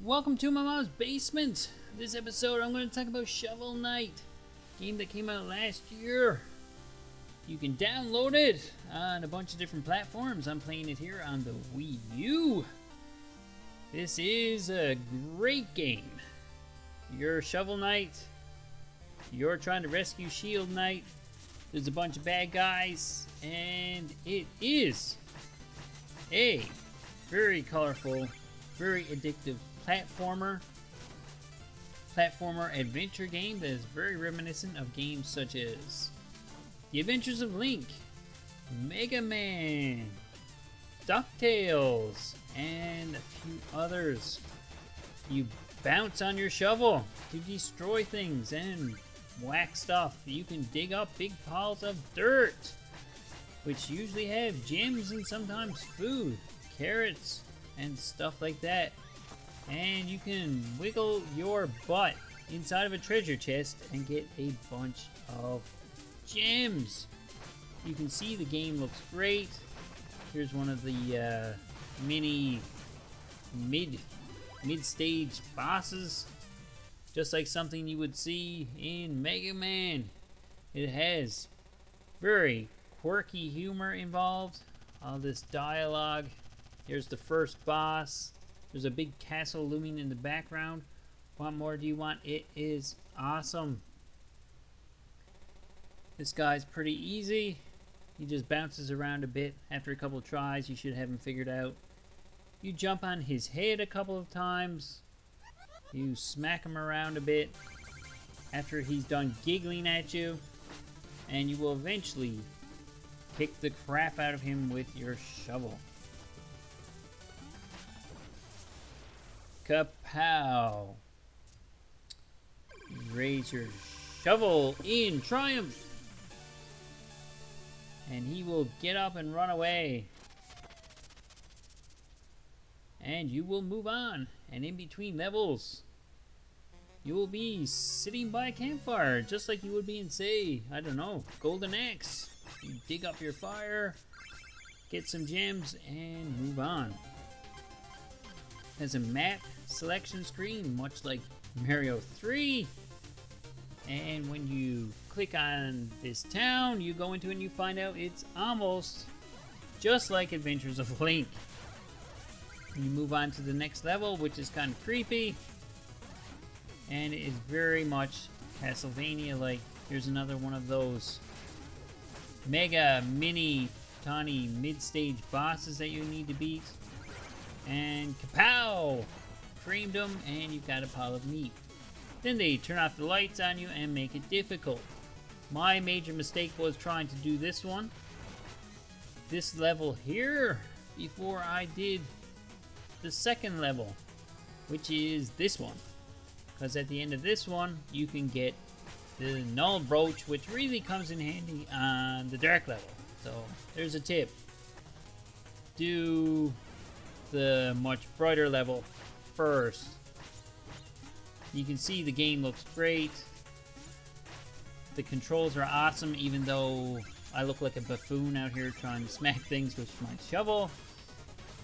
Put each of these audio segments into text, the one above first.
Welcome to my mom's basement. This episode I'm going to talk about Shovel Knight, game that came out last year. You can download it on a bunch of different platforms. I'm playing it here on the Wii U. This is a great game. You're Shovel Knight. You're trying to rescue Shield Knight. There's a bunch of bad guys, and it is a very colorful, very addictive platformer adventure game that is very reminiscent of games such as The Adventures of Link, Mega Man, DuckTales, and a few others. You bounce on your shovel to destroy things and whack stuff. You can dig up big piles of dirt, which usually have gems and sometimes food, carrots, and stuff like that. And you can wiggle your butt inside of a treasure chest and get a bunch of gems. You can see the game looks great. Here's one of the mini mid-stage bosses, just like something you would see in Mega Man. It has very quirky humor involved, all this dialogue. Here's the first boss. There's a big castle looming in the background. What more do you want? It is awesome. This guy's pretty easy. He just bounces around a bit. After a couple of tries, you should have him figured out. You jump on his head a couple of times. You smack him around a bit after he's done giggling at you, and you will eventually kick the crap out of him with your shovel. Kapow! Raise your shovel in triumph, and he will get up and run away. And you will move on, and in between levels, you will be sitting by a campfire, just like you would be in, say, I don't know, Golden Axe. You dig up your fire, get some gems, and move on. Has a map selection screen, much like Mario 3. And when you click on this town, you go into it and you find out it's almost just like Adventures of Link. You move on to the next level, which is kind of creepy, and it is very much Castlevania-like. Here's another one of those mega mini tiny mid-stage bosses that you need to beat. And kapow! Creamed them, and you've got a pile of meat. Then they turn off the lights on you and make it difficult. My major mistake was trying to do this level here, before I did the second level, which is this one. Because at the end of this one, you can get the null brooch, which really comes in handy on the dark level. So there's a tip. Do the much brighter level first. You can see the game looks great. The controls are awesome, even though I look like a buffoon out here trying to smack things with my shovel.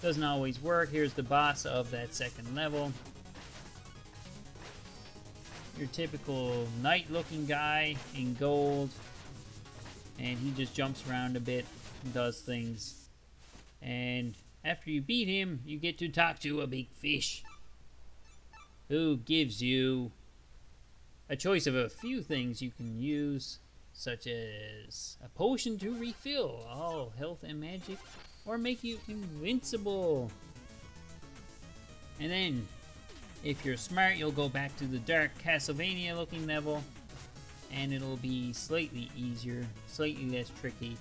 Doesn't always work. Here's the boss of that second level. Your typical knight looking guy in gold, and he just jumps around a bit and does things. And after you beat him, you get to talk to a big fish who gives you a choice of a few things you can use, such as a potion to refill all health and magic, or make you invincible. And then, if you're smart, you'll go back to the dark Castlevania looking level, and it'll be slightly easier, slightly less tricky,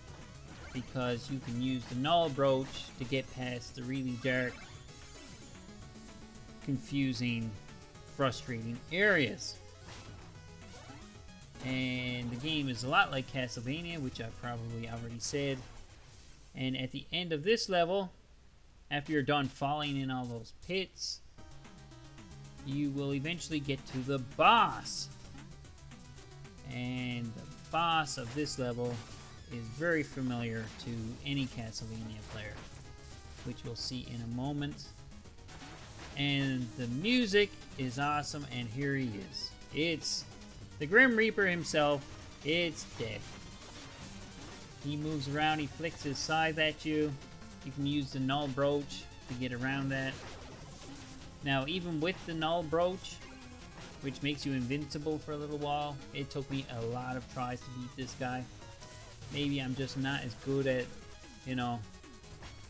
because you can use the null brooch to get past the really dark, confusing, frustrating areas. And the game is a lot like Castlevania, which I probably already said. And at the end of this level, after you're done falling in all those pits, you will eventually get to the boss. And the boss of this level is very familiar to any Castlevania player, which we'll see in a moment. And the music is awesome, and here he is. It's the Grim Reaper himself. It's Death. He moves around, he flicks his scythe at you. You can use the null brooch to get around that. Now, even with the null brooch, which makes you invincible for a little while, it took me a lot of tries to beat this guy. Maybe I'm just not as good at, you know,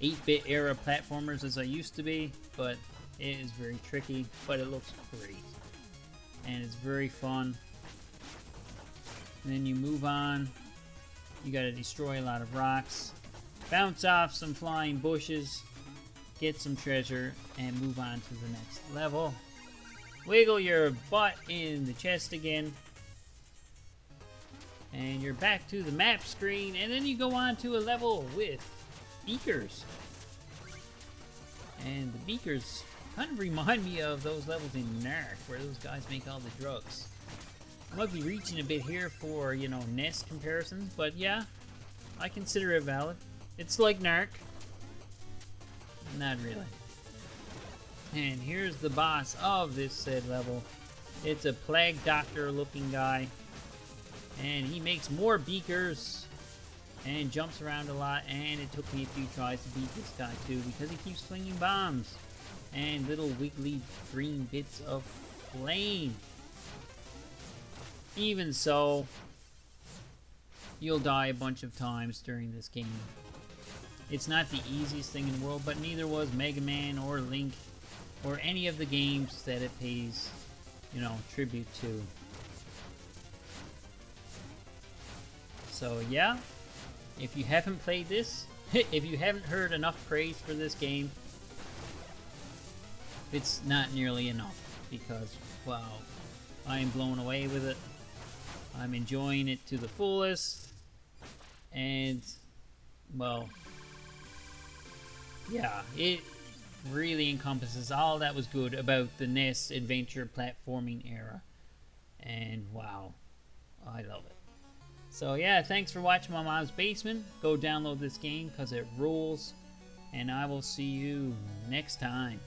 8-bit era platformers as I used to be, but it is very tricky, but it looks great. And it's very fun. And then you move on. You gotta destroy a lot of rocks, bounce off some flying bushes, get some treasure, and move on to the next level. Wiggle your butt in the chest again, and you're back to the map screen, and then you go on to a level with beakers. And the beakers kind of remind me of those levels in Narc, where those guys make all the drugs. I might be reaching a bit here for, you know, NES comparisons, but yeah, I consider it valid. It's like Narc. Not really. And here's the boss of this said level. It's a plague doctor looking guy. And he makes more beakers and jumps around a lot, and it took me a few tries to beat this guy too because he keeps flinging bombs and little wiggly green bits of flame. Even so, you'll die a bunch of times during this game. It's not the easiest thing in the world, but neither was Mega Man or Link or any of the games that it pays, you know, tribute to. So yeah, if you haven't played this, if you haven't heard enough praise for this game, it's not nearly enough, because, wow, I am blown away with it. I'm enjoying it to the fullest, and, well, yeah, it really encompasses all that was good about the NES adventure platforming era, and wow, I love it. So yeah, thanks for watching my mom's basement. Go download this game because it rules, and I will see you next time.